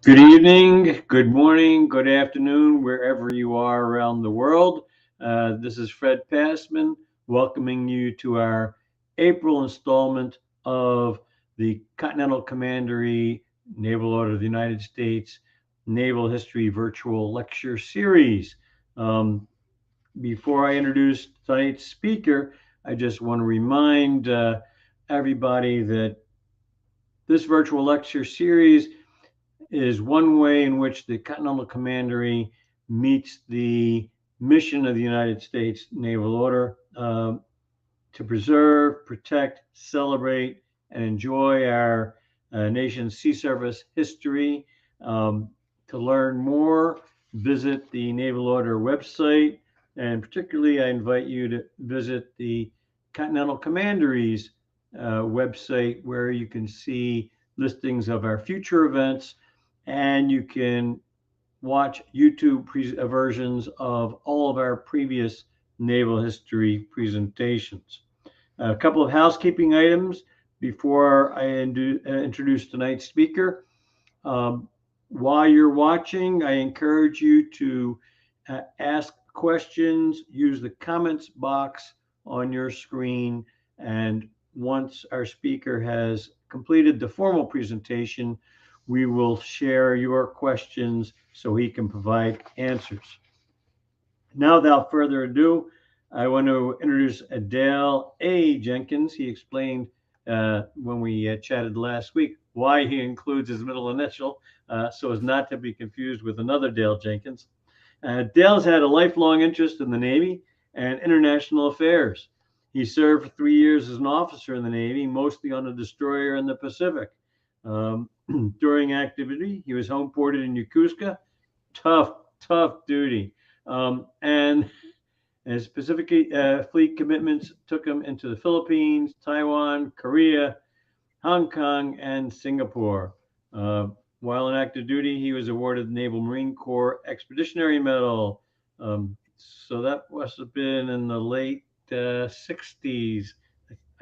Good evening, good morning, good afternoon, wherever you are around the world. This is Fred Passman welcoming you to our April installment of the Continental Commandery Naval Order of the United States Naval History Virtual Lecture Series. Before I introduce tonight's speaker, I just want to remind everybody that this virtual lecture series is one way in which the Continental Commandery meets the mission of the United States Naval Order to preserve, protect, celebrate, and enjoy our nation's sea service history. To learn more, visit the Naval Order website, and particularly I invite you to visit the Continental Commandery's website, where you can see listings of our future events, and you can watch YouTube versions of all of our previous naval history presentations. A couple of housekeeping items before I introduce tonight's speaker. While you're watching, I encourage you to ask questions, use the comments box on your screen, and once our speaker has completed the formal presentation, we will share your questions so he can provide answers. Now, without further ado, I want to introduce Dale A. Jenkins. He explained when we chatted last week why he includes his middle initial so as not to be confused with another Dale Jenkins. Dale's had a lifelong interest in the Navy and international affairs. He served for 3 years as an officer in the Navy, mostly on a destroyer in the Pacific. During activity, he was home ported in Yokosuka. Tough duty. And his Pacific Fleet commitments took him into the Philippines, Taiwan, Korea, Hong Kong, and Singapore. While in active duty, he was awarded the Naval Marine Corps Expeditionary Medal. So that must have been in the late 60s.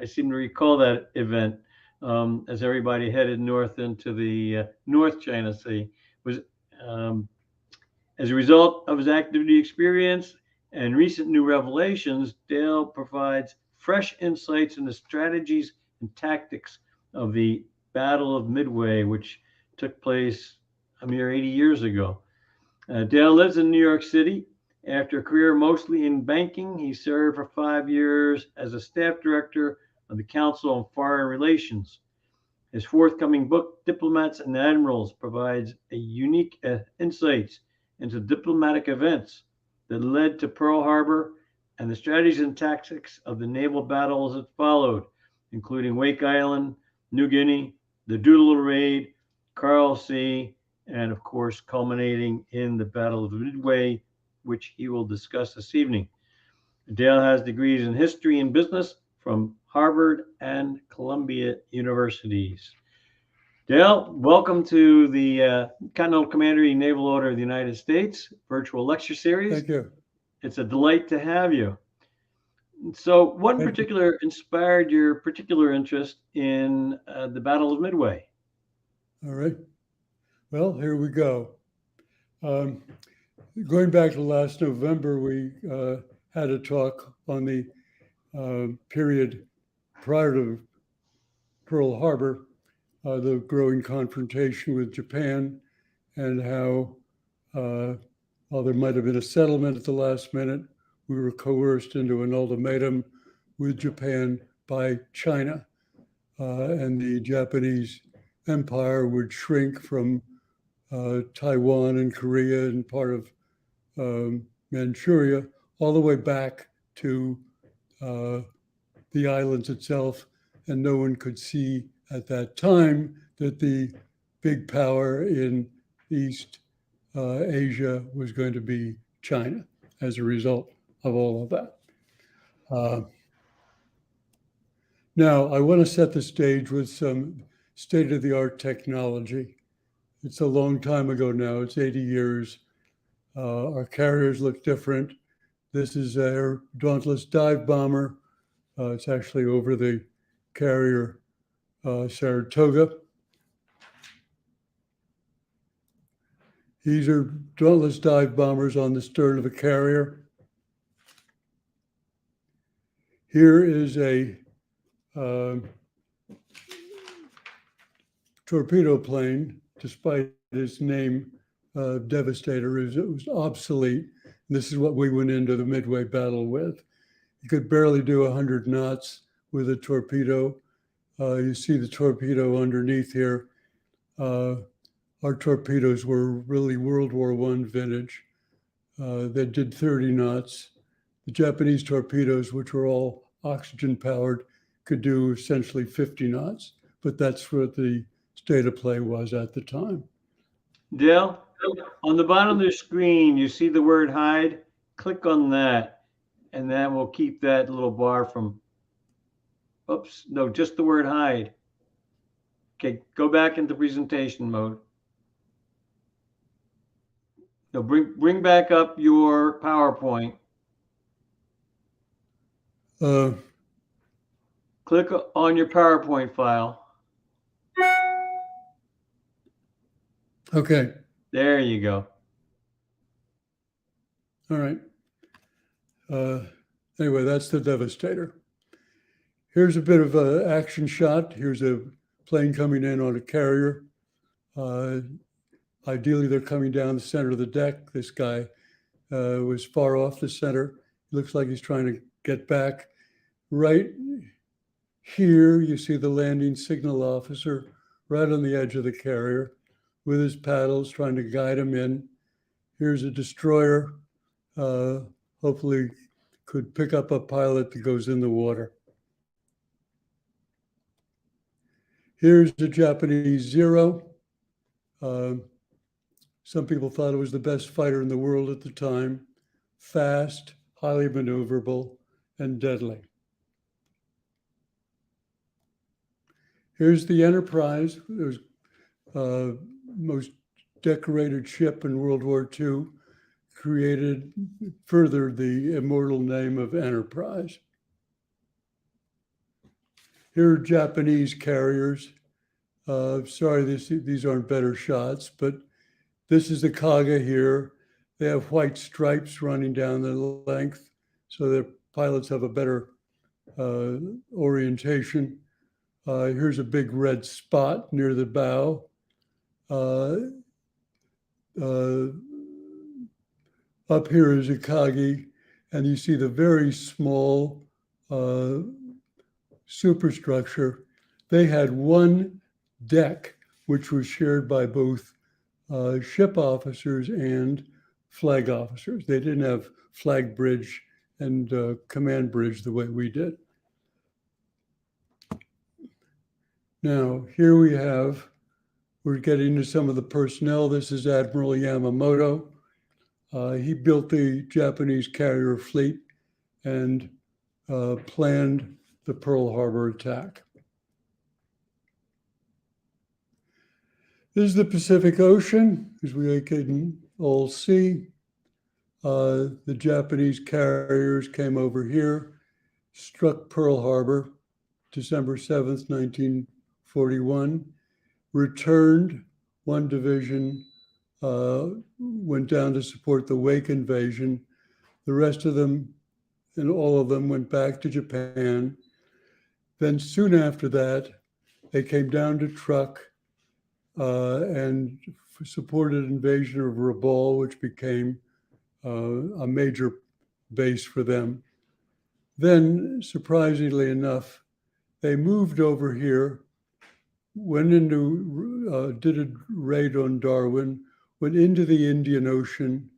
I seem to recall that event as everybody headed north into the North China Sea. Was as a result of his active duty experience and recent new revelations, Dale provides fresh insights into strategies and tactics of the Battle of Midway, which took place a mere 80 years ago. Dale lives in New York City. After a career mostly in banking, he served for 5 years as a staff director of the Council on Foreign Relations. His forthcoming book, Diplomats and Admirals, provides a unique insights into diplomatic events that led to Pearl Harbor and the strategies and tactics of the naval battles that followed, including Wake Island, New Guinea, the Doolittle Raid, Coral Sea, and of course, culminating in the Battle of Midway, which he will discuss this evening. Dale has degrees in history and business from Harvard and Columbia universities. Dale, welcome to the Continental Commandery Naval Order of the United States virtual lecture series. Thank you. It's a delight to have you. So, what in particular inspired your particular interest in the Battle of Midway? All right. Well, here we go. Going back to last November, we had a talk on the period prior to Pearl Harbor, the growing confrontation with Japan, and how, while there might have been a settlement at the last minute, we were coerced into an ultimatum with Japan by China, and the Japanese empire would shrink from Taiwan and Korea and part of Manchuria all the way back to the islands itself. And no one could see at that time that the big power in East Asia was going to be China as a result of all of that. Now, I want to set the stage with some state-of-the-art technology. It's a long time ago now. It's 80 years. Our carriers look different. This is our Dauntless dive bomber. It's actually over the carrier Saratoga. These are dauntless dive bombers on the stern of a carrier. Here is a torpedo plane, despite its name, Devastator. It was obsolete. And this is what we went into the Midway battle with. You could barely do 100 knots with a torpedo. You see the torpedo underneath here. Our torpedoes were really World War I vintage. They did 30 knots. The Japanese torpedoes, which were all oxygen powered, could do essentially 50 knots, but that's what the state of play was at the time. Dale, on the bottom of the screen, you see the word hide? Click on that, and that will keep that little bar from, oops, no, just the word hide. Okay, go back into presentation mode. No, bring back up your PowerPoint. Click on your PowerPoint file. Okay. There you go. All right. Anyway, that's the Devastator. Here's a bit of an action shot. Here's a plane coming in on a carrier. Ideally, they're coming down the center of the deck. This guy was far off the center. Looks like he's trying to get back. Right here, you see the landing signal officer right on the edge of the carrier with his paddles trying to guide him in. Here's a destroyer. Hopefully could pick up a pilot that goes in the water. Here's the Japanese Zero. Some people thought it was the best fighter in the world at the time. Fast, highly maneuverable, and deadly. Here's the Enterprise. It was most decorated ship in World War II, created further the immortal name of Enterprise. Here are Japanese carriers. Sorry, these aren't better shots, but this is the Kaga here. They have white stripes running down the length, so their pilots have a better orientation. Here's a big red spot near the bow. Up here is Akagi, and you see the very small superstructure. They had one deck, which was shared by both ship officers and flag officers. They didn't have flag bridge and command bridge the way we did. Now, here we're getting to some of the personnel. This is Admiral Yamamoto. He built the Japanese carrier fleet and planned the Pearl Harbor attack. This is the Pacific Ocean, as we can all see. The Japanese carriers came over here, struck Pearl Harbor, December 7th, 1941, returned. One division went down to support the Wake invasion. The rest of them, and all of them, went back to Japan. Then soon after that, they came down to Truk and supported invasion of Rabaul, which became a major base for them. Then, surprisingly enough, they moved over here, went into, did a raid on Darwin, went into the Indian Ocean,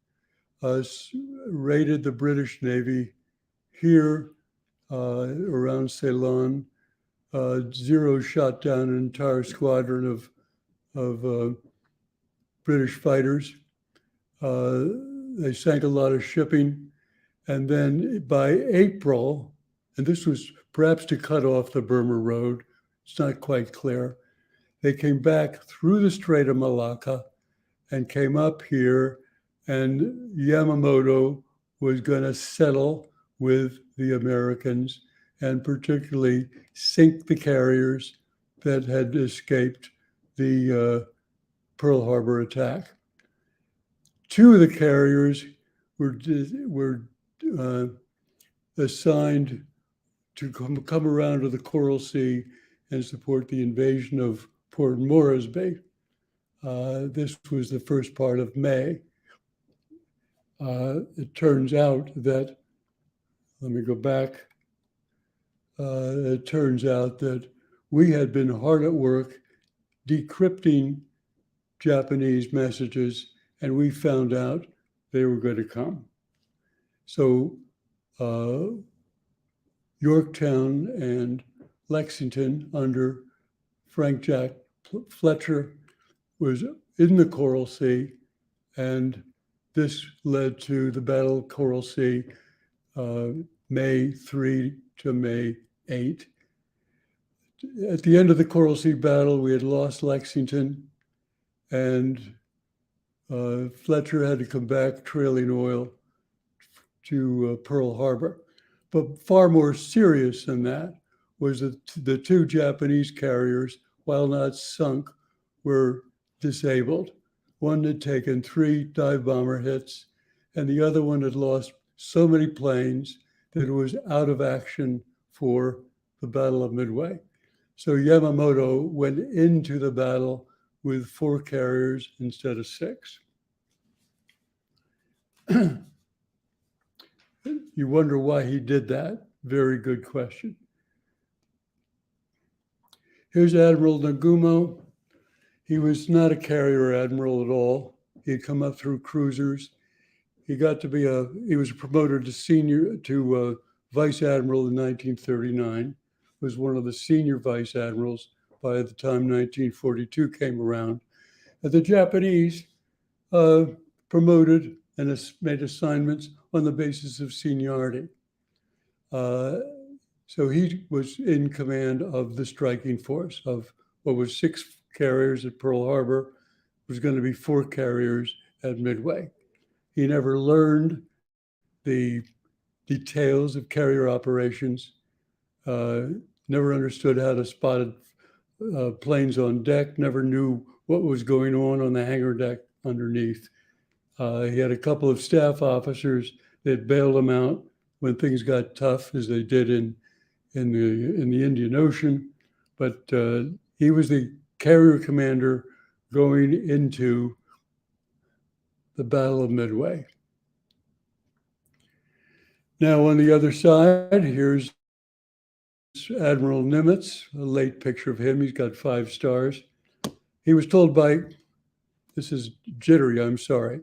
raided the British Navy here around Ceylon. Zero shot down an entire squadron of British fighters. They sank a lot of shipping. And then by April, and this was perhaps to cut off the Burma Road, it's not quite clear, they came back through the Strait of Malacca and came up here, and Yamamoto was going to settle with the Americans and particularly sink the carriers that had escaped the Pearl Harbor attack. Two of the carriers were uh, assigned to come around to the Coral Sea and support the invasion of Port Moresby. This was the first part of May. It turns out that, let me go back. It turns out that we had been hard at work decrypting Japanese messages, and we found out they were going to come. So Yorktown and Lexington under Frank Jack Fletcher was in the Coral Sea, and this led to the Battle of Coral Sea, May 3 to May 8. At the end of the Coral Sea battle, we had lost Lexington, and Fletcher had to come back trailing oil to Pearl Harbor. But far more serious than that was that the two Japanese carriers, while not sunk, were disabled. One had taken 3 dive bomber hits, and the other one had lost so many planes that it was out of action for the Battle of Midway. So Yamamoto went into the battle with 4 carriers instead of 6. You wonder why he did that? Very good question. Here's Admiral Nagumo. He was not a carrier admiral at all. He had come up through cruisers. He was promoted to vice admiral in 1939, was one of the senior vice admirals by the time 1942 came around. And the Japanese promoted and made assignments on the basis of seniority. So he was in command of the striking force of what was 6 carriers at Pearl Harbor, was going to be 4 carriers at Midway. He never learned the details of carrier operations, never understood how to spot planes on deck, never knew what was going on the hangar deck underneath. He had a couple of staff officers that bailed him out when things got tough, as they did in the Indian Ocean. But he was the carrier commander going into the Battle of Midway. Now on the other side, here's Admiral Nimitz, a late picture of him. He's got 5 stars. He was told by, this is jittery, I'm sorry,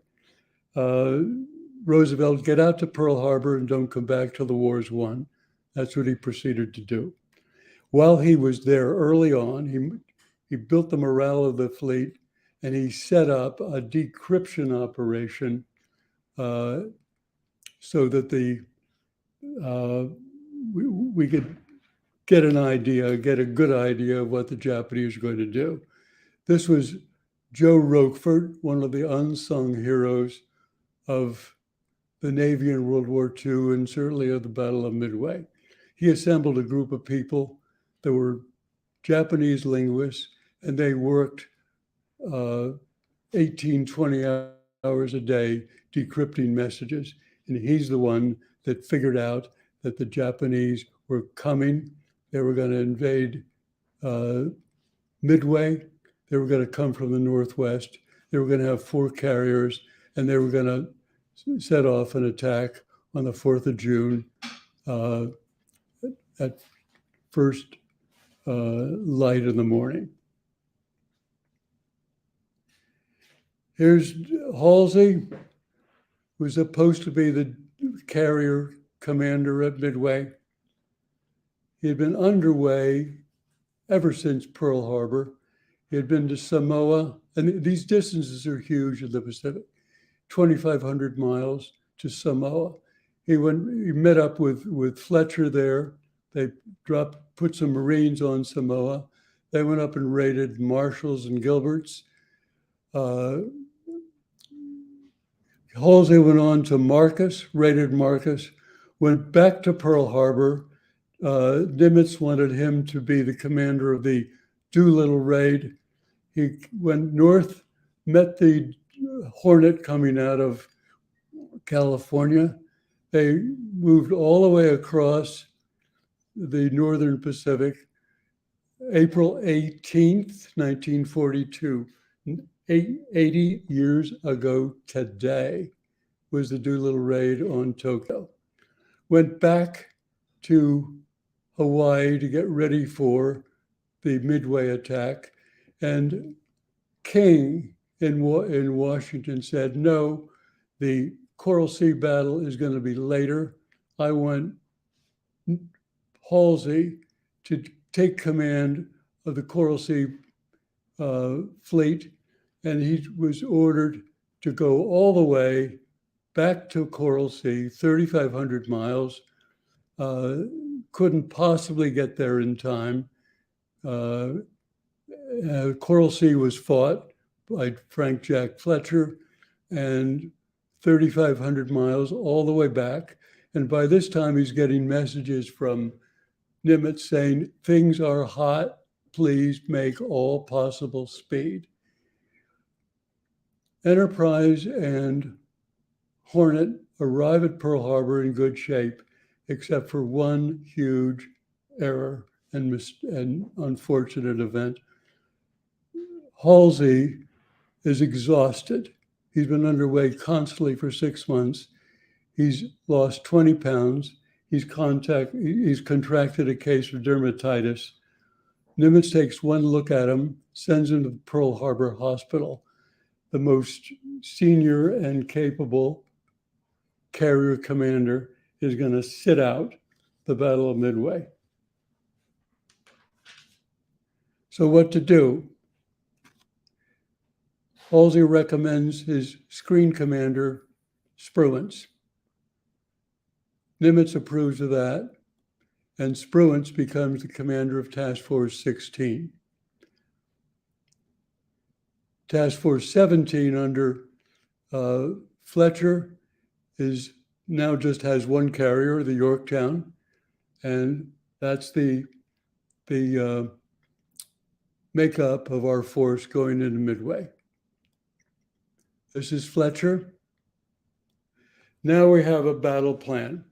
Roosevelt, get out to Pearl Harbor and don't come back till the war's won. That's what he proceeded to do. While he was there early on, he built the morale of the fleet, and he set up a decryption operation so that we could get a good idea of what the Japanese were going to do. This was Joe Roquefort, one of the unsung heroes of the Navy in World War II and certainly of the Battle of Midway. He assembled a group of people that were Japanese linguists, and they worked 18, 20 hours a day decrypting messages. And he's the one that figured out that the Japanese were coming. They were going to invade Midway. They were going to come from the northwest. They were going to have 4 carriers, and they were going to set off an attack on the 4th of June at first light in the morning. Here's Halsey, who was supposed to be the carrier commander at Midway. He had been underway ever since Pearl Harbor. He had been to Samoa, and these distances are huge in the Pacific, 2,500 miles to Samoa. He met up with Fletcher there. They put some Marines on Samoa. They went up and raided Marshalls and Gilberts. Halsey went on to Marcus, raided Marcus, went back to Pearl Harbor. Nimitz wanted him to be the commander of the Doolittle raid. He went north, met the Hornet coming out of California. They moved all the way across the Northern Pacific, April 18th, 1942. 80 years ago today was the Doolittle raid on Tokyo. Went back to Hawaii to get ready for the Midway attack. And King in Washington said, no, the Coral Sea battle is going to be later. I want Halsey to take command of the Coral Sea fleet. And he was ordered to go all the way back to Coral Sea, 3,500 miles. Couldn't possibly get there in time. Coral Sea was fought by Frank Jack Fletcher, and 3,500 miles all the way back. And by this time, he's getting messages from Nimitz saying, things are hot, please make all possible speed. Enterprise and Hornet arrive at Pearl Harbor in good shape, except for one huge error and unfortunate event. Halsey is exhausted. He's been underway constantly for 6 months. He's lost 20 pounds. He's contracted a case of dermatitis. Nimitz takes one look at him, sends him to Pearl Harbor Hospital. The most senior and capable carrier commander is going to sit out the Battle of Midway. So what to do? Halsey recommends his screen commander, Spruance. Nimitz approves of that, and Spruance becomes the commander of Task Force 16. Task Force 17 under Fletcher is now just has one carrier, the Yorktown, and that's the makeup of our force going into Midway. This is Fletcher. Now we have a battle plan.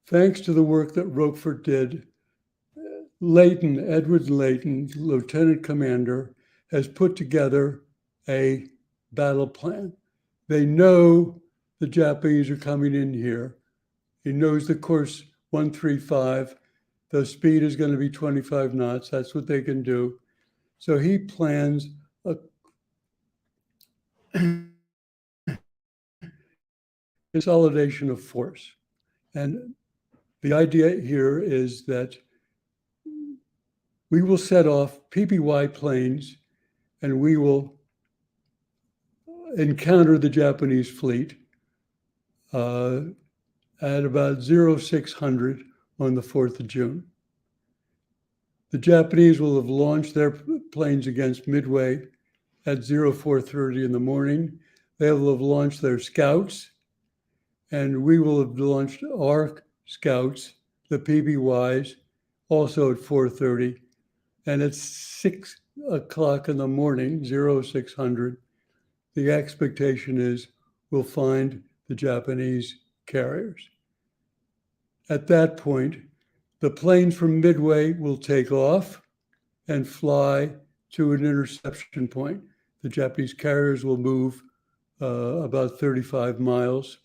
Thanks to the work that Roquefort did, Edward Layton, Lieutenant Commander, has put together a battle plan. They know the Japanese are coming in here. He knows the course 135. The speed is going to be 25 knots. That's what they can do. So he plans a consolidation of force. And the idea here is that we will set off PBY planes and we will encounter the Japanese fleet at about 0600 on the 4th of June. The Japanese will have launched their planes against Midway at 0430 in the morning. They will have launched their scouts, and we will have launched our scouts, the PBYs, also at 4:30. And at 6 o'clock in the morning, 0600, the expectation is we'll find the Japanese carriers. At that point, the planes from Midway will take off and fly to an interception point. The Japanese carriers will move about 35 miles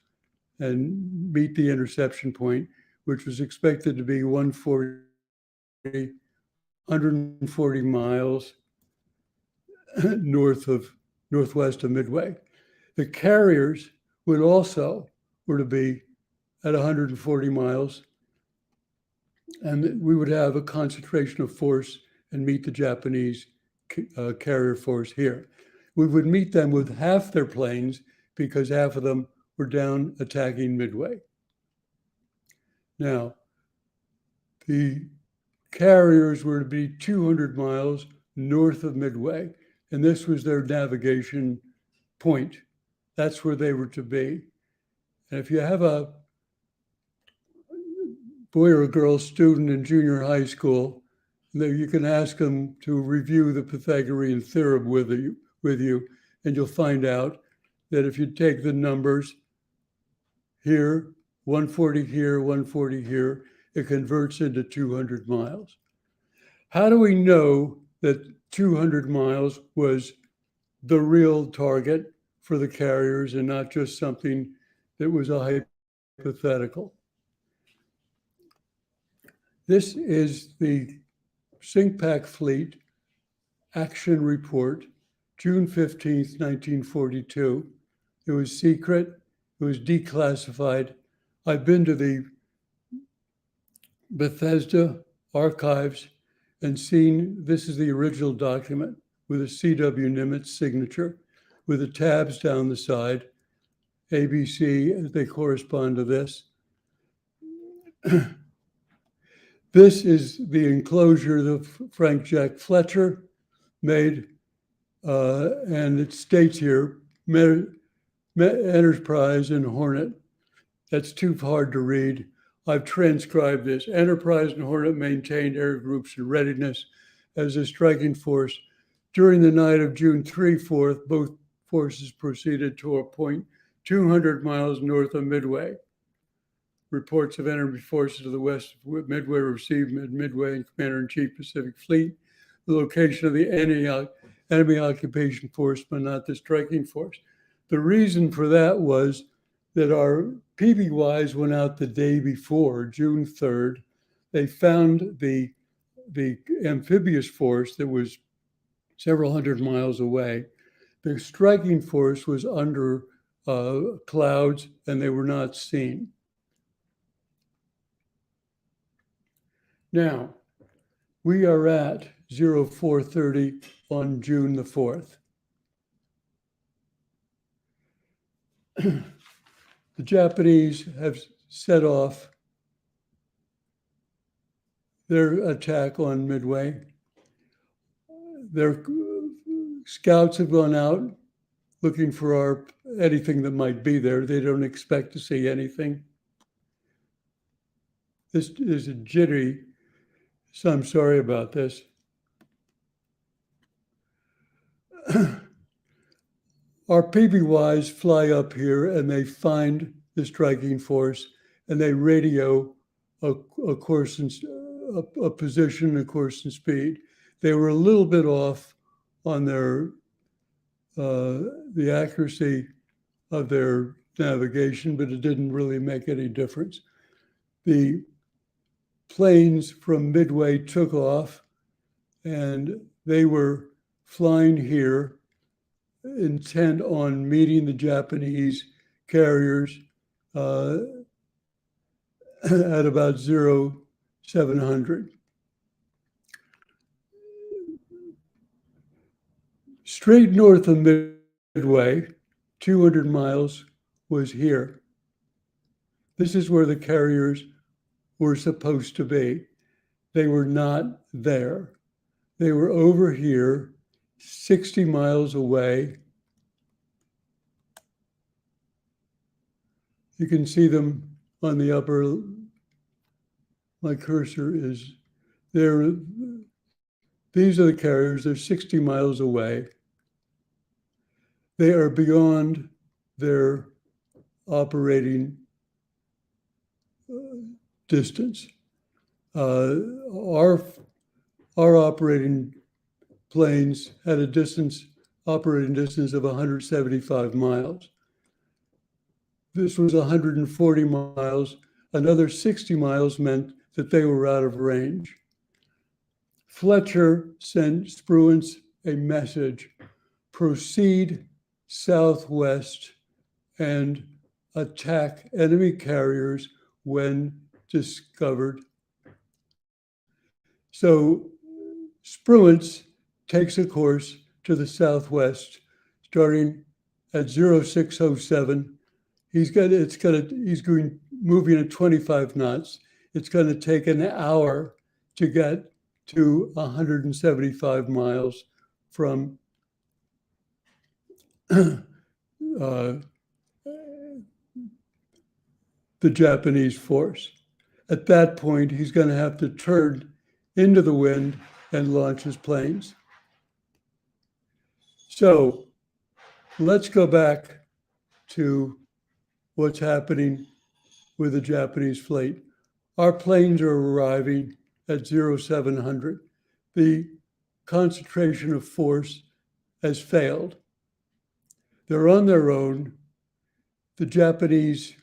and meet the interception point, which was expected to be 140 miles northwest of Midway. The carriers were to be at 140 miles, and we would have a concentration of force and meet the Japanese carrier force here. We would meet them with half their planes because half of them were down attacking Midway. Now, the carriers were to be 200 miles north of Midway, and this was their navigation point. That's where they were to be. And if you have a boy or a girl student in junior high school, you can ask them to review the Pythagorean theorem with you, and you'll find out that if you take the numbers here, 140 here, 140 here, it converts into 200 miles. How do we know that 200 miles was the real target for the carriers and not just something that was a hypothetical? This is the SINCPAC Fleet Action Report, June 15th, 1942. It was secret. It was declassified. I've been to the Bethesda archives and seen this is the original document with a C.W. Nimitz signature with the tabs down the side, ABC, they correspond to this. This is the enclosure that Frank Jack Fletcher made, and it states here, Enterprise and Hornet. That's too hard to read. I've transcribed this. Enterprise and Hornet maintained air groups in readiness as a striking force. During the night of June 3-4, both forces proceeded to a point 200 miles north of Midway. Reports of enemy forces to the west of Midway were received Midway and Commander-in-Chief Pacific Fleet. The location of the enemy occupation force, but not the striking force. The reason for that was that our PBYs went out the day before, June 3rd. They found the amphibious force that was several hundred miles away. The striking force was under clouds and they were not seen. Now, we are at 0430 on June the 4th. The Japanese have set off their attack on Midway. Their scouts have gone out looking for anything that might be there. They don't expect to see anything. This is a jittery, so I'm sorry about this. Our PBYs fly up here and they find the striking force and they radio a course and a position, a course and speed. They were a little bit off on their the accuracy of their navigation, but it didn't really make any difference. The planes from Midway took off and they were flying here, intent on meeting the Japanese carriers at about 0700. Straight north of Midway, 200 miles, was here. This is where the carriers were supposed to be. They were not there. They were over here, 60 miles away. You can see them on the upper, my cursor is there. These are the carriers, they're 60 miles away. They are beyond their operating distance. Our operating planes had a operating distance of 175 miles. This was 140 miles. Another 60 miles meant that they were out of range. Fletcher sent Spruance a message: proceed southwest and attack enemy carriers when discovered. So Spruance takes a course to the southwest, starting at 0607. He's moving at 25 knots. It's going to take an hour to get to 175 miles from the Japanese force. At that point, he's going to have to turn into the wind and launch his planes. So let's go back to what's happening with the Japanese fleet. Our planes are arriving at 0700. The concentration of force has failed. They're on their own. The Japanese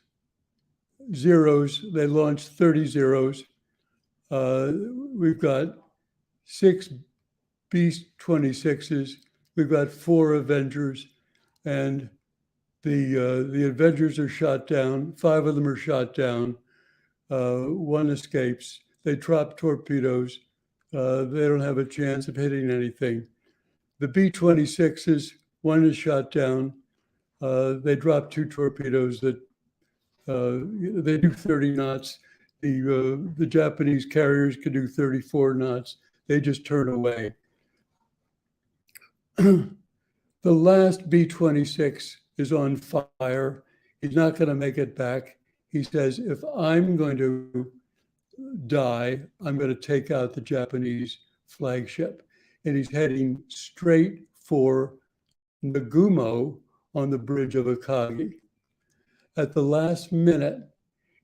Zeros, they launched 30 Zeros. We've got 6 B-26s. We've got 4 Avengers, and the Avengers are shot down. 5 of them are shot down. 1 escapes. They drop torpedoes. They don't have a chance of hitting anything. The B-26s, 1 is shot down. They drop 2 torpedoes that they do 30 knots. The Japanese carriers can do 34 knots. They just turn away. The last B-26 is on fire. He's not going to make it back. He says, if I'm going to die, I'm going to take out the Japanese flagship. And he's heading straight for Nagumo on the bridge of Akagi. At the last minute,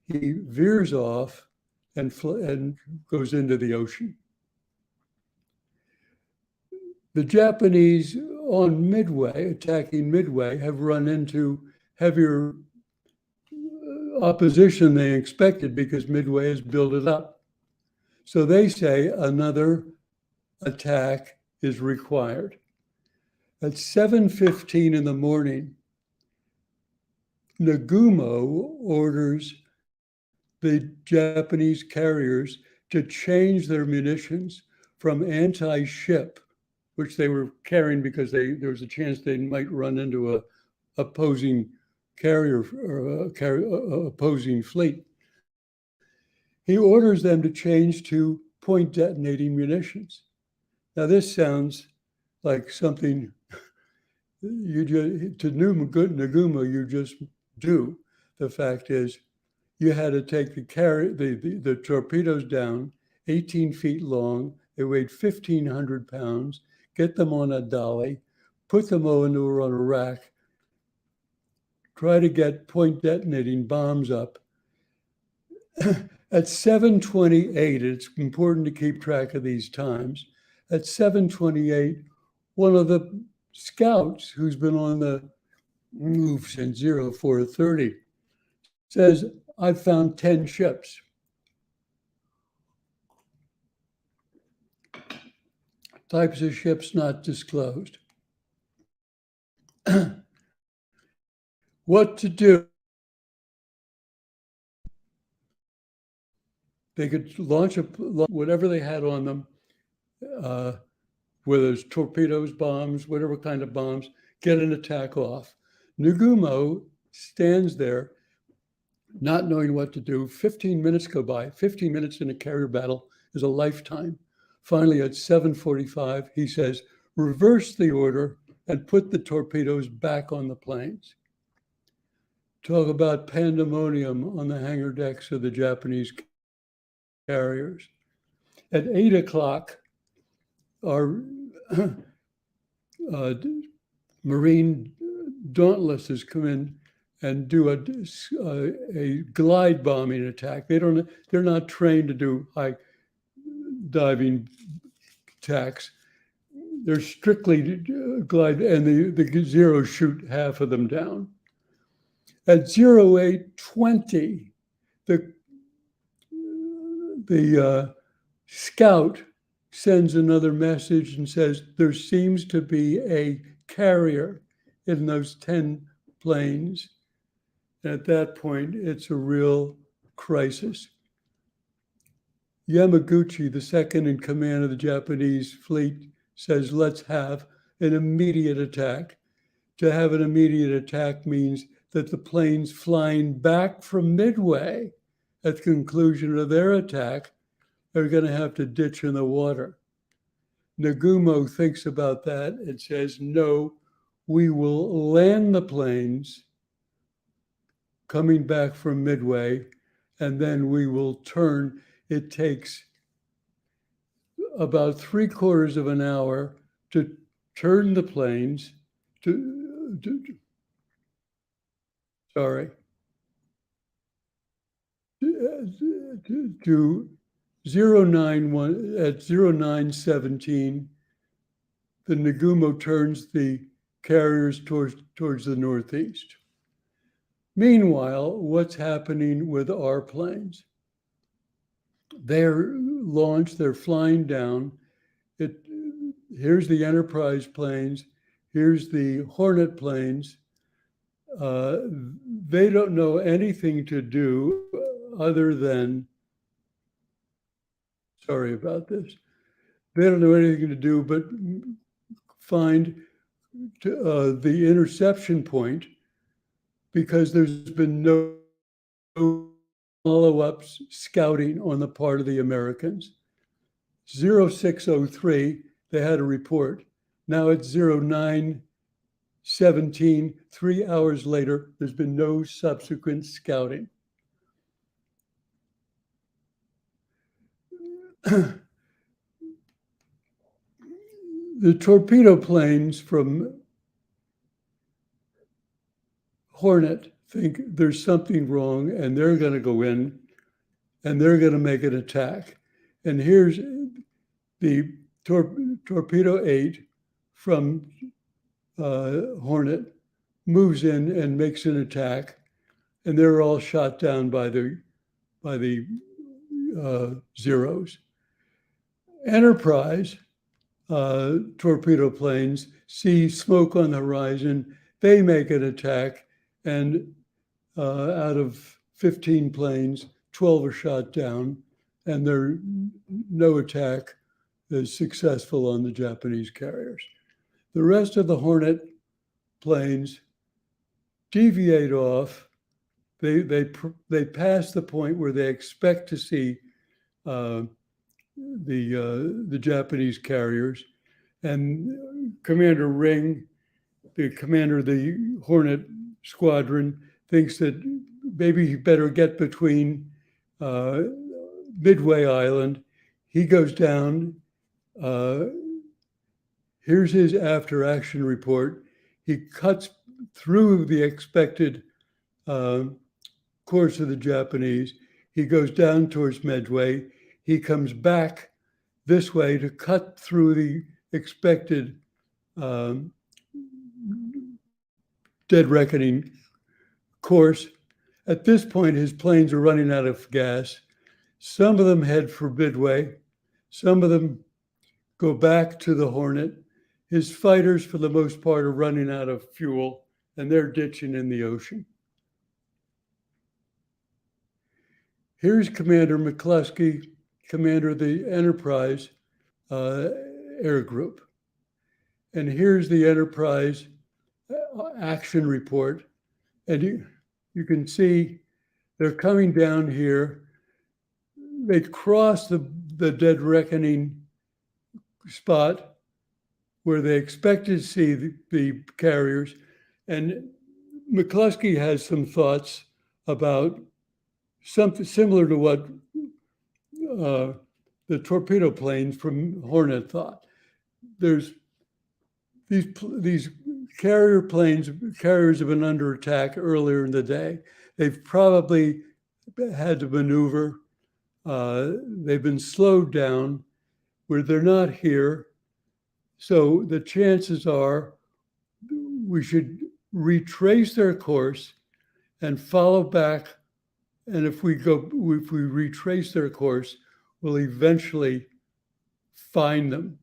he veers off and goes into the ocean. The Japanese on Midway, attacking Midway, have run into heavier opposition than they expected because Midway has built it up. So they say another attack is required. At 7:15 in the morning, Nagumo orders the Japanese carriers to change their munitions from anti-ship, which they were carrying because there was a chance they might run into a opposing carrier or opposing fleet. He orders them to change to point detonating munitions. Now this sounds like something you just, to Nagumo you just do. The fact is, you had to take the torpedoes down, 18 feet long. They weighed 1,500 pounds. Get them on a dolly, put them on a rack. Try to get point detonating bombs up. At 7:28, it's important to keep track of these times. At 7:28, one of the scouts who's been on the move since 0430 says, I've found 10 ships. Types of ships not disclosed. What to do? They could launch whatever they had on them, whether it's torpedoes, bombs, whatever kind of bombs, get an attack off. Nagumo stands there not knowing what to do. 15 minutes go by. 15 minutes in a carrier battle is a lifetime. Finally, at 7:45, he says, reverse the order and put the torpedoes back on the planes. Talk about pandemonium on the hangar decks of the Japanese carriers. At 8 o'clock, our Marine Dauntlesses come in and do a glide bombing attack. They're not trained to do high diving attacks. They're strictly glide, and the Zeros shoot half of them down. At 08:20, the scout sends another message and says, there seems to be a carrier in those 10 planes. And at that point, it's a real crisis. Yamaguchi, the second in command of the Japanese fleet, says, let's have an immediate attack. To have an immediate attack means that the planes flying back from Midway at the conclusion of their attack are going to have to ditch in the water. Nagumo thinks about that and says, no, we will land the planes coming back from Midway, and then we will turn. It takes about 3/4 of an hour to turn the planes sorry, to 091 at 0917, the Nagumo turns the carriers towards the northeast. Meanwhile, what's happening with our planes? They're launched, they're flying down. Here's the Enterprise planes, here's the Hornet planes. They don't know anything to do other than, sorry about this, they don't know anything to do but find the interception point, because there's been no follow-ups scouting on the part of the Americans. 0603, they had a report. Now it's 0917, 3 hours later, there's been no subsequent scouting. The torpedo planes from Hornet think there's something wrong, and they're going to go in and they're going to make an attack. And here's the Torpedo 8 from Hornet moves in and makes an attack, and they're all shot down by the Zeros. Enterprise torpedo planes see smoke on the horizon. They make an attack, and out of 15 planes, 12 are shot down, and there's no attack is successful on the Japanese carriers. The rest of the Hornet planes deviate off. They pass the point where they expect to see the Japanese carriers, and Commander Ring, the commander of the Hornet squadron, thinks that maybe he better get between Midway Island. He goes down. Here's his after action report. He cuts through the expected course of the Japanese. He goes down towards Midway. He comes back this way to cut through the expected dead reckoning course. At this point, his planes are running out of gas. Some of them head for Midway. Some of them go back to the Hornet. His fighters, for the most part, are running out of fuel, and they're ditching in the ocean. Here's Commander McCluskey, commander of the Enterprise Air Group. And here's the Enterprise action report. And you can see they're coming down here. They cross the dead reckoning spot where they expected to see the carriers. And McCluskey has some thoughts about something similar to what the torpedo planes from Hornet thought. There's these carriers have been under attack earlier in the day. They've probably had to maneuver. They've been slowed down where they're not here. So the chances are we should retrace their course and follow back. And if we retrace their course, we'll eventually find them.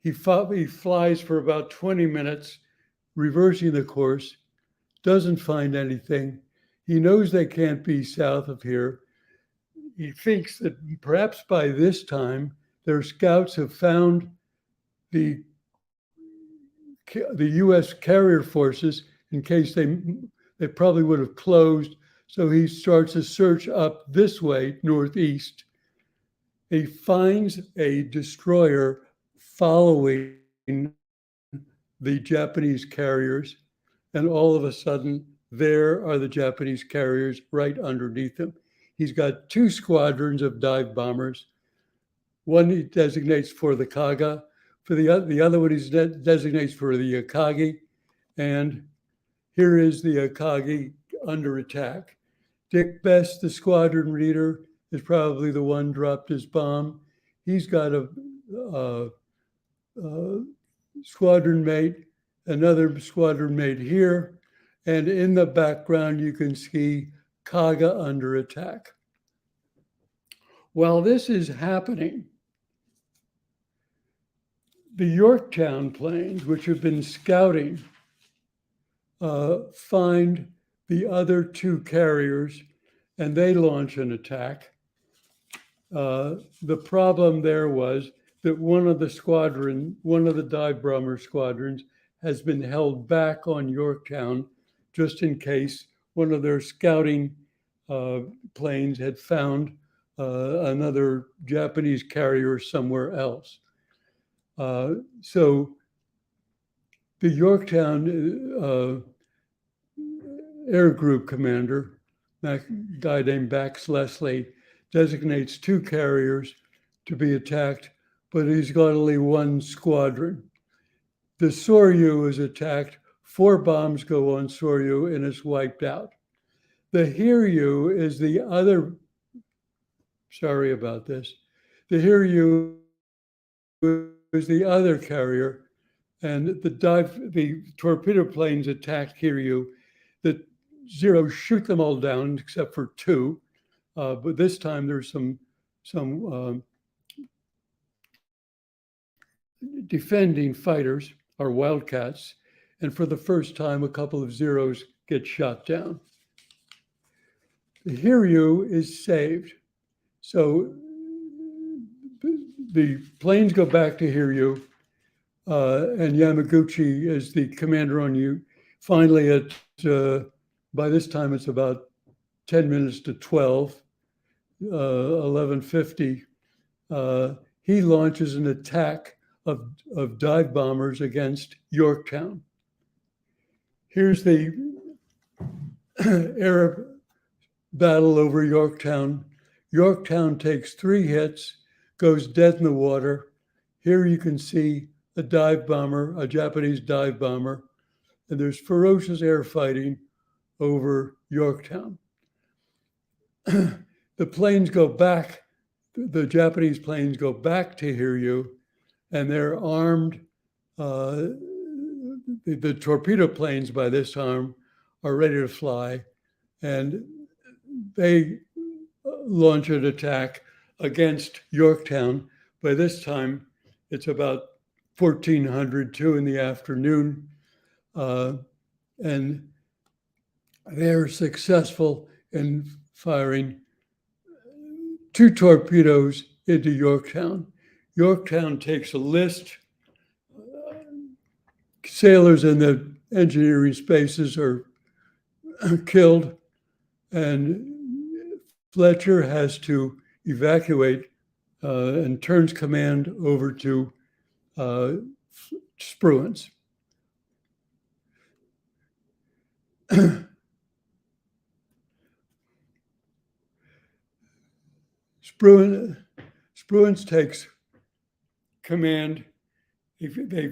He flies for about 20 minutes, reversing the course, doesn't find anything. He knows they can't be south of here. He thinks that perhaps by this time, their scouts have found the U.S. carrier forces in case they probably would have closed. So he starts a search up this way, northeast. He finds a destroyer following the Japanese carriers, and all of a sudden, there are the Japanese carriers right underneath him. He's got 2 squadrons of dive bombers. One he designates for the Kaga, for the other one he designates for the Akagi, And here is the Akagi under attack. Dick Best, the squadron leader, is probably the one dropped his bomb. He's got a squadron mate, another squadron mate here, and in the background you can see Kaga under attack. While this is happening, the Yorktown planes, which have been scouting, find the other two carriers and they launch an attack. The problem there was that one of the dive bomber squadrons has been held back on Yorktown just in case one of their scouting planes had found another Japanese carrier somewhere else. So the Yorktown Air Group commander, a guy named Bax Leslie, designates two carriers to be attacked, but he's got only one squadron. The Soryu is attacked, 4 bombs go on Soryu, and it's wiped out. The Hiryu is the other, sorry about this, the Hiryu is the other carrier, and the torpedo planes attacked Hiryu. The Zeros shoot them all down except for 2, but this time there's some defending fighters, or Wildcats, and for the first time a couple of Zeros get shot down. The Hiryu is saved. So the planes go back to Hiryu, and Yamaguchi is the commander on you. Finally, by this time it's about 10 minutes to 12, 11:50. He launches an attack of dive bombers against Yorktown. Here's the Arab battle over Yorktown. Yorktown takes 3 hits, goes dead in the water. Here you can see a dive bomber, a Japanese dive bomber, and there's ferocious air fighting over Yorktown. The planes go back, the Japanese planes go back to Hiryu, and they're armed. The torpedo planes by this time are ready to fly, and they launch an attack against Yorktown. By this time, it's about 1400, 2 in the afternoon, and they're successful in firing 2 torpedoes into Yorktown. Yorktown takes a list. Sailors in the engineering spaces are killed, and Fletcher has to evacuate and turns command over to Spruance. Spruance takes command. They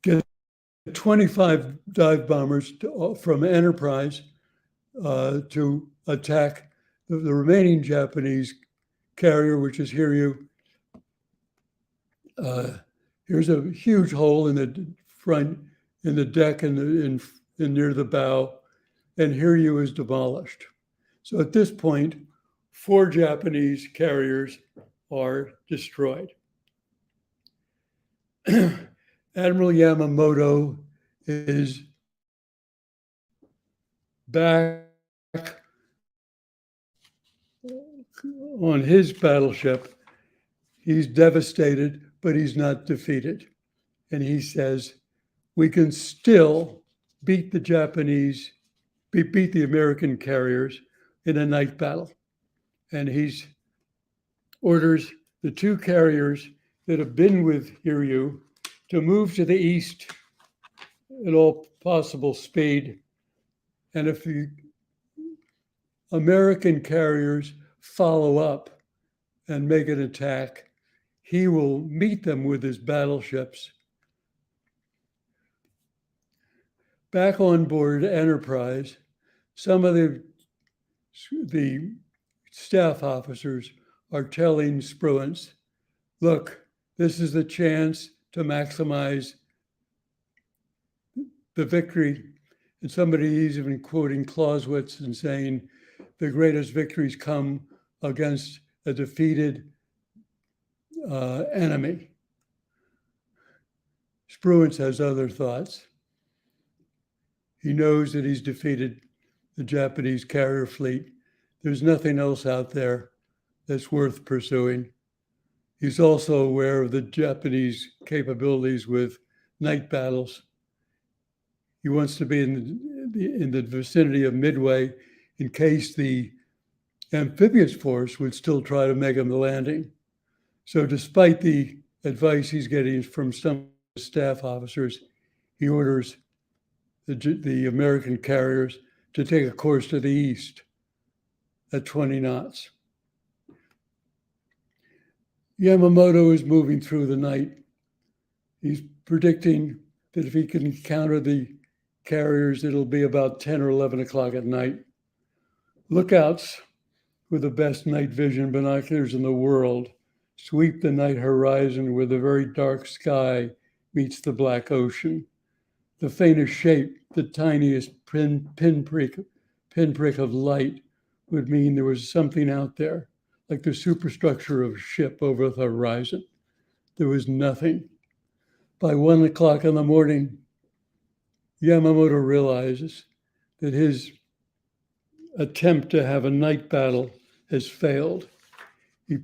get 25 dive bombers from Enterprise to attack the remaining Japanese carrier, which is Hiryu. Here's a huge hole in the front, in the deck and near the bow, and Hiryu is demolished. So at this point, 4 Japanese carriers are destroyed. Admiral Yamamoto is back on his battleship. He's devastated, but he's not defeated. And he says, we can still beat the Japanese, beat the American carriers in a night battle. And he orders the 2 carriers that have been with Hiryu to move to the east at all possible speed. And if the American carriers follow up and make an attack, he will meet them with his battleships Back on board Enterprise, some of the staff officers are telling Spruance, look, this is the chance to maximize the victory. And somebody is even quoting Clausewitz and saying the greatest victories come against a defeated enemy. Spruance has other thoughts. He knows that he's defeated the Japanese carrier fleet. There's nothing else out there that's worth pursuing. He's also aware of the Japanese capabilities with night battles. He wants to be in the vicinity of Midway in case the amphibious force would still try to make him the landing. So despite the advice he's getting from some staff officers, he orders the American carriers to take a course to the east at 20 knots. Yamamoto is moving through the night. He's predicting that if he can encounter the carriers, it'll be about 10 or 11 o'clock at night. Lookouts with the best night vision binoculars in the world sweep the night horizon where the very dark sky meets the black ocean. The faintest shape, the tiniest pinprick of light would mean there was something out there, like the superstructure of a ship over the horizon. There was nothing. By 1 o'clock in the morning, Yamamoto realizes that his attempt to have a night battle has failed. He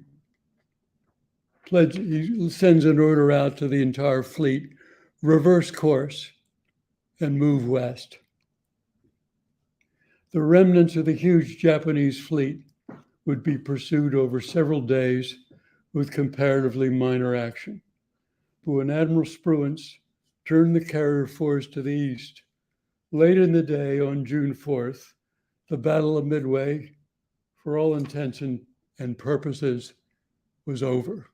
sends an order out to the entire fleet, reverse course and move west. The remnants of the huge Japanese fleet would be pursued over several days with comparatively minor action. But when Admiral Spruance turned the carrier force to the east, late in the day on June 4th, the Battle of Midway, for all intents and purposes, was over.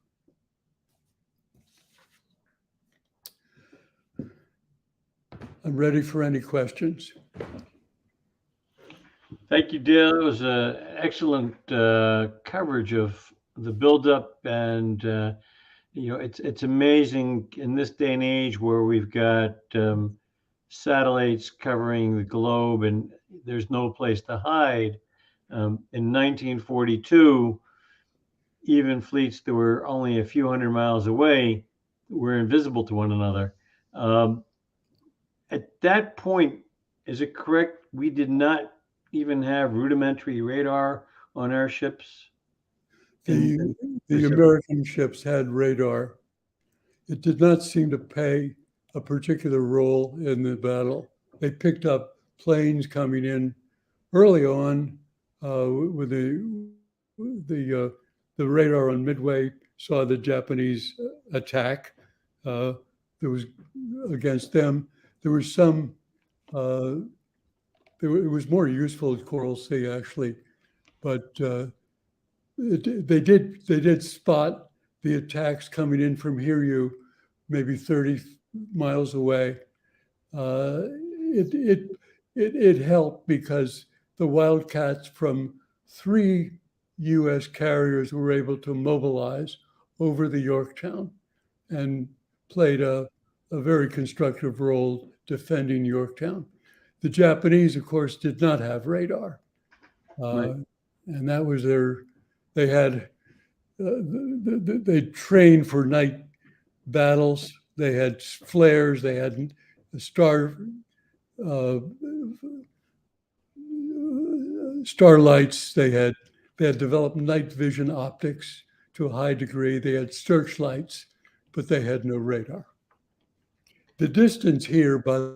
I'm ready for any questions. Thank you, Dale. It was an excellent coverage of the buildup, and it's amazing in this day and age where we've got satellites covering the globe, and there's no place to hide. In 1942, even fleets that were only a few hundred miles away were invisible to one another. At that point, is it correct we did not even have rudimentary radar on our ships? The American ships had radar. It did not seem to play a particular role in the battle. They picked up planes coming in early on with the radar on Midway saw the Japanese attack. There was against them. There was some. It was more useful at Coral Sea actually, but they did spot the attacks coming in from Hiryu, maybe 30 miles away. It helped because the Wildcats from 3 U.S. carriers were able to mobilize over the Yorktown and played a very constructive role defending Yorktown. The Japanese, of course, did not have radar. Right. And that was they had, they trained for night battles. They had flares, they had starlights, they had developed night vision optics to a high degree. They had searchlights, but they had no radar. The distance here, by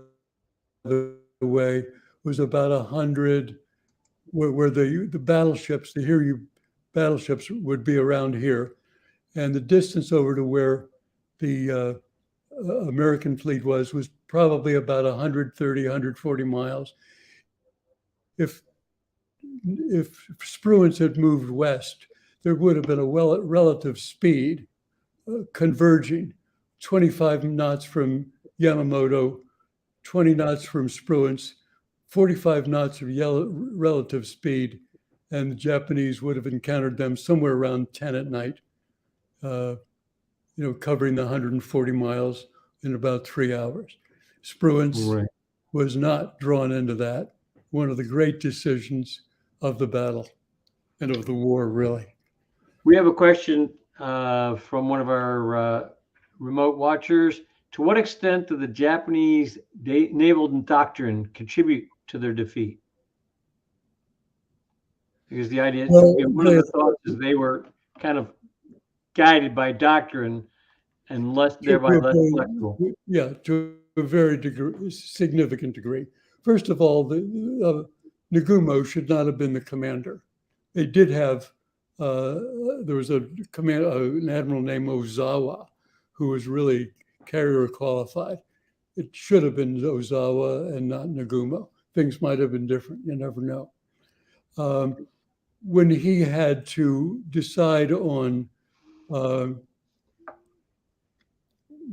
the way, was about 100, where the battleships, the Hiryu battleships would be around here. And the distance over to where the American fleet was probably about 130, 140 miles. If Spruance had moved west, there would have been a relative speed converging, 25 knots from Yamamoto, 20 knots from Spruance, 45 knots of relative speed, and the Japanese would have encountered them somewhere around 10 at night, covering the 140 miles in about 3 hours. Spruance was not drawn into that. One of the great decisions of the battle and of the war, really. We have a question from one of our remote watchers. To what extent did the Japanese naval doctrine contribute to their defeat? Because the idea, one of the thoughts is they were kind of guided by doctrine and thereby less flexible. Yeah, to a very significant degree. First of all, Nagumo should not have been the commander. They did have, there was an admiral named Ozawa, who was really carrier qualified. It should have been Ozawa and not Nagumo. Things might have been different. You never know. When he had to decide on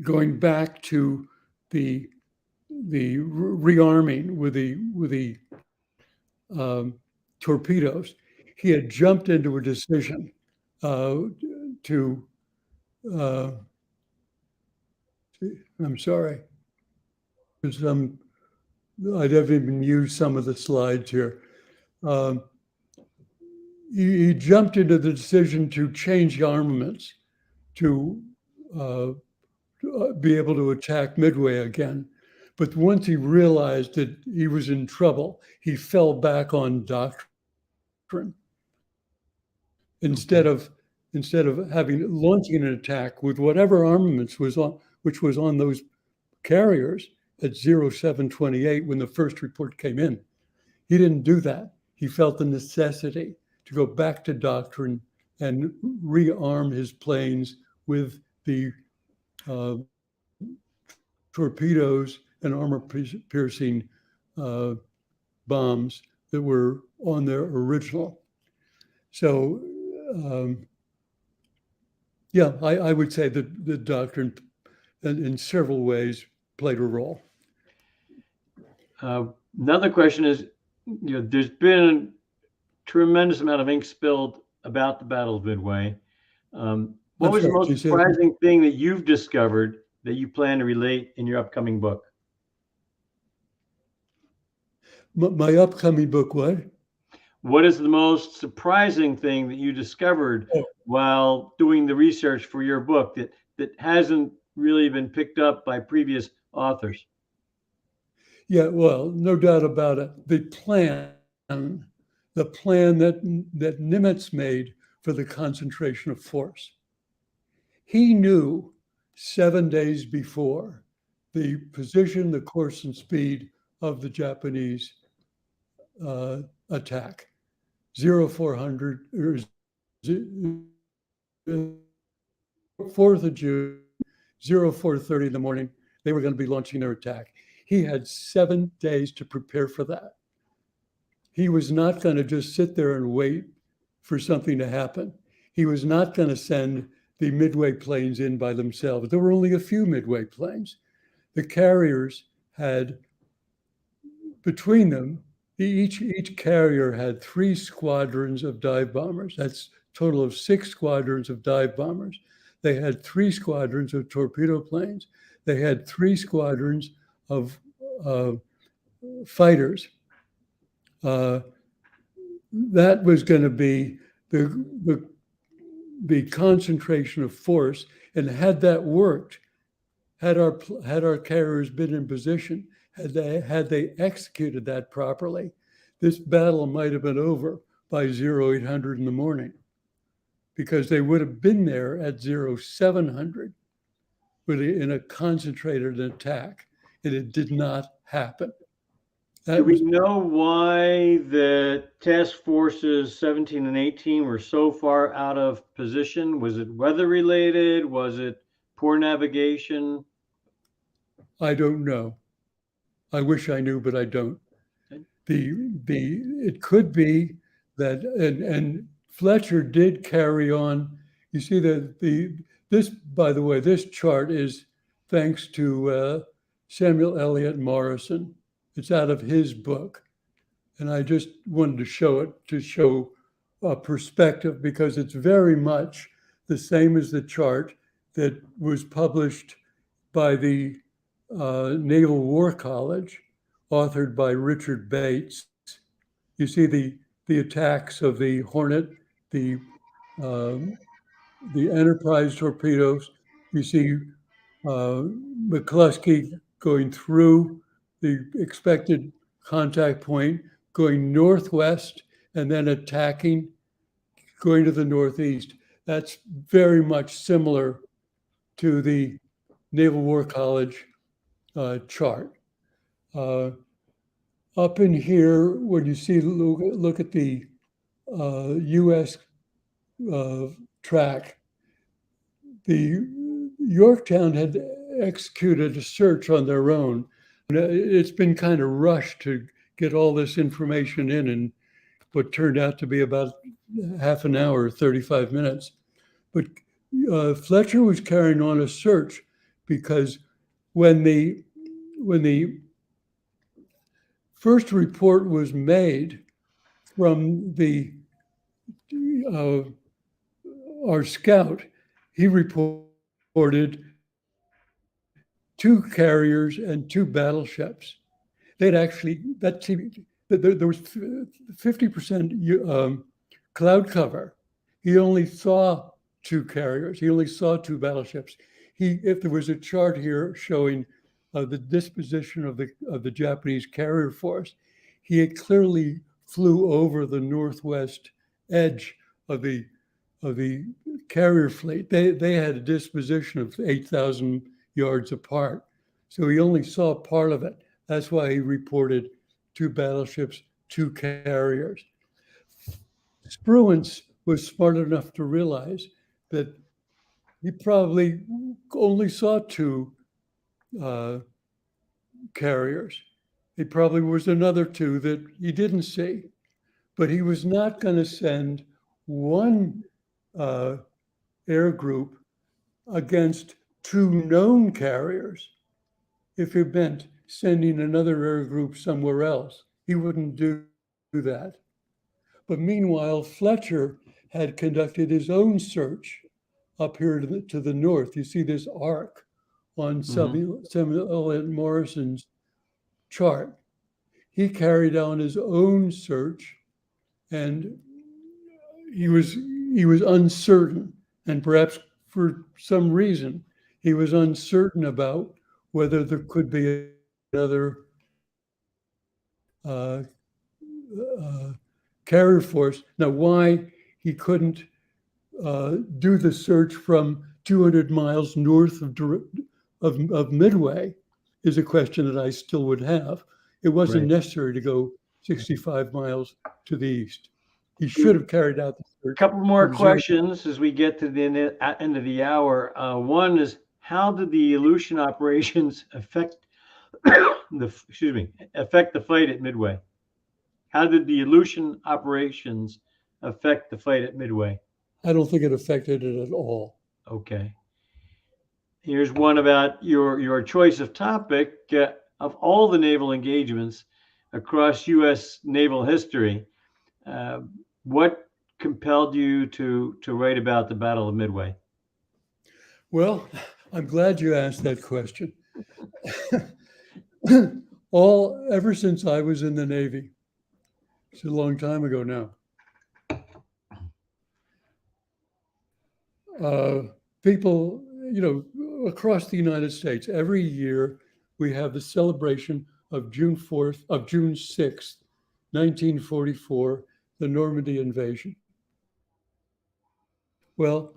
going back to the rearming with the torpedoes, he had jumped into a decision to. I'm sorry, because I'd have even used some of the slides here. He jumped into the decision to change armaments to be able to attack Midway again. But once he realized that he was in trouble, he fell back on doctrine. Instead of launching an attack with whatever armaments which was on those carriers at 0728 when the first report came in, he didn't do that. He felt the necessity to go back to doctrine and rearm his planes with the torpedoes and armor-piercing bombs that were on their original. So, I would say that the doctrine, in several ways, played a role. Another question is, there's been a tremendous amount of ink spilled about the Battle of Midway. What was the most surprising thing that you've discovered that you plan to relate in your upcoming book? My upcoming book, what? What is the most surprising thing that you discovered while doing the research for your book that hasn't really been picked up by previous authors? Yeah, well, no doubt about it. The plan that Nimitz made for the concentration of force. He knew 7 days before the position, the course, and speed of the Japanese attack. 0400 or 4th of June, 0430 in the morning, they were going to be launching their attack. He had 7 days to prepare for that. He was not going to just sit there and wait for something to happen. He was not going to send the Midway planes in by themselves. There were only a few Midway planes. The carriers had, between them, each carrier had 3 squadrons of dive bombers. That's a total of 6 squadrons of dive bombers. They had 3 squadrons of torpedo planes. They had 3 squadrons of fighters. That was going to be the concentration of force. And had that worked, had our carriers been in position, had they executed that properly, this battle might have been over by 0800 in the morning, because they would have been there at 0700 in a concentrated attack, and it did not happen. Do we know why the task forces 17 and 18 were so far out of position? Was it weather related? Was it poor navigation? I don't know. I wish I knew, but I don't. It could be that, and Fletcher did carry on. You see that this, by the way, this chart is thanks to Samuel Eliot Morison. It's out of his book. And I just wanted to show it to show a perspective because it's very much the same as the chart that was published by the Naval War College, authored by Richard Bates. You see the attacks of the Hornet, the um, the Enterprise torpedoes. You see McCluskey going through the expected contact point, going northwest, and then attacking, going to the northeast. That's very much similar to the Naval War College chart. Uh, Up in here, when you see, look at the U.S. Uh, track, the Yorktown had executed a search on their own. It's been kind of rushed to get all this information in what turned out to be about half an hour, 35 minutes. But Fletcher was carrying on a search because when the first report was made from the uh, our scout, he reported 2 carriers and 2 battleships. They'd actually, there was 50% cloud cover. He only saw 2 carriers. He only saw 2 battleships. If there was a chart here showing the disposition of the Japanese carrier force, he had clearly flew over the northwest edge of the carrier fleet. They had a disposition of 8,000 yards apart, so he only saw part of it. That's why he reported 2 battleships, 2 carriers. Spruance was smart enough to realize that he probably only saw 2 carriers. It probably was another 2 that he didn't see, but he was not going to send one air group against 2 known carriers if it meant sending another air group somewhere else. He wouldn't do that. But meanwhile, Fletcher had conducted his own search up here to the north. You see this arc on Samuel Eliot Morison's chart. He carried on his own search, and he was uncertain, and perhaps for some reason, he was uncertain about whether there could be another carrier force. Now, why he couldn't do the search from 200 miles north of Midway is a question that I still would have. It wasn't necessary to go 65 miles to the east. He should have carried out the search. A couple more questions as we get to the end of the hour. One is, how did the Aleutian operations affect affect the fight at Midway? How did the Aleutian operations affect the fight at Midway? I don't think it affected it at all. Okay. Here's one about your choice of topic. Of all the naval engagements across U.S. naval history, what compelled you to write about the Battle of Midway? Well, I'm glad you asked that question. Ever since I was in the Navy, it's a long time ago now. People, across the United States, every year we have the celebration of June 6th, 1944, the Normandy invasion. Well,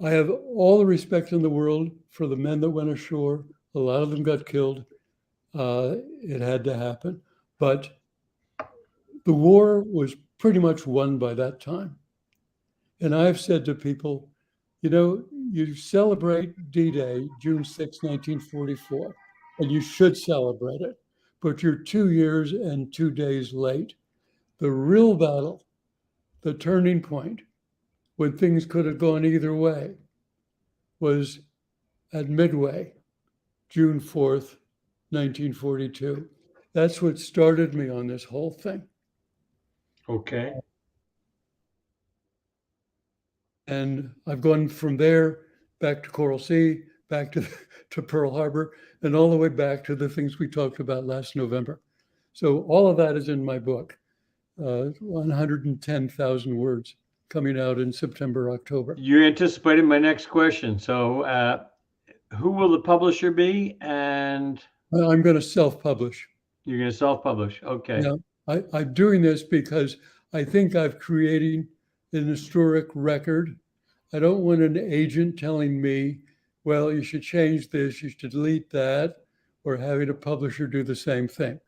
I have all the respect in the world for the men that went ashore. A lot of them got killed. It had to happen. But the war was pretty much won by that time. And I've said to people, you celebrate D-Day, June 6, 1944, and you should celebrate it, but you're 2 years and 2 days late. The real battle, the turning point, when things could have gone either way, was at Midway, June 4th, 1942. That's what started me on this whole thing. Okay. And I've gone from there back to Coral Sea, back to Pearl Harbor, and all the way back to the things we talked about last November. So all of that is in my book, 110,000 words, coming out in September, October. You anticipated my next question. So, who will the publisher be? And I'm going to self-publish. you're going to self-publish. Okay. Now, I'm doing this because I think I've created an historic record. I don't want an agent telling me, well, you should change this, you should delete that, or having a publisher do the same thing.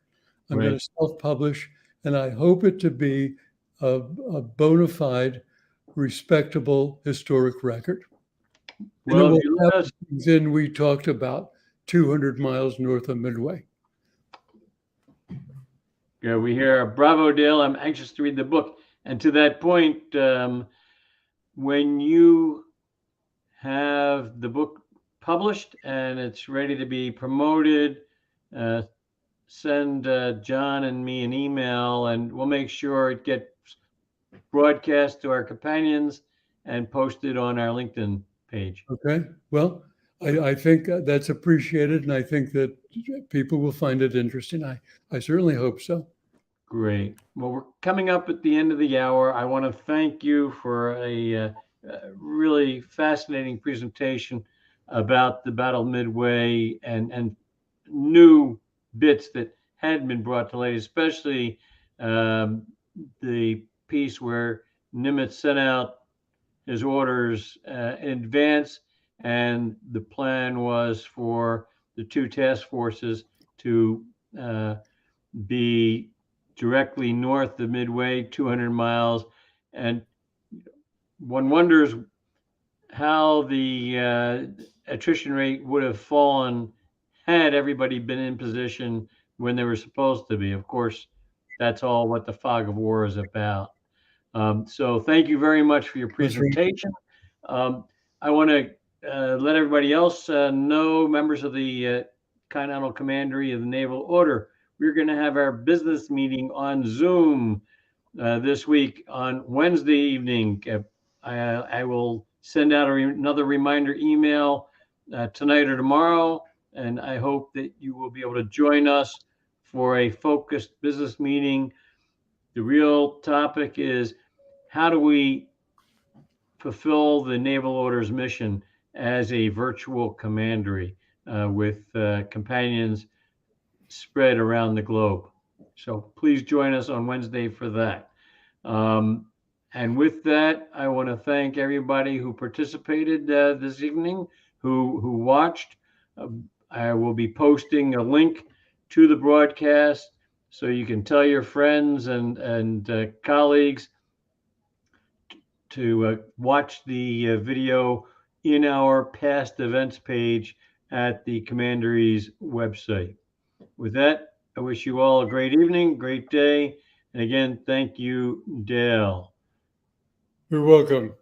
I'm going Right. to self-publish, and I hope it to be a bona fide, respectable historic record. Well, And if it you will let have us, things in we talked about 200 miles north of Midway. yeah, we hear bravo, Dale. I'm anxious to read the book. And to that point, when you have the book published and it's ready to be promoted, uh, send John and me an email, and we'll make sure it gets broadcast to our companions and posted on our LinkedIn page. Okay. Well, I think that's appreciated, and I think that people will find it interesting. I certainly hope so. Great. Well, we're coming up at the end of the hour. I want to thank you for a really fascinating presentation about the Battle of Midway and new bits that hadn't been brought to light, especially the piece where Nimitz sent out his orders in advance, and the plan was for the two task forces to be directly north of Midway, 200 miles. And one wonders how the attrition rate would have fallen had everybody been in position when they were supposed to be. Of course, that's all what the fog of war is about. So thank you very much for your That's right. presentation. I want to let everybody else know, members of the Continental Commandery of the Naval Order, we're going to have our business meeting on Zoom this week on Wednesday evening. I will send out another reminder email tonight or tomorrow, and I hope that you will be able to join us for a focused business meeting. The real topic is how do we fulfill the Naval Order's mission as a virtual commandery with companions spread around the globe. So please join us on Wednesday for that. And with that, I want to thank everybody who participated this evening, who watched. I will be posting a link to the broadcast so you can tell your friends and colleagues to watch the video in our past events page at the Commandery's website. With that, I wish you all a great evening, great day. And again, thank you, Dale. You're welcome.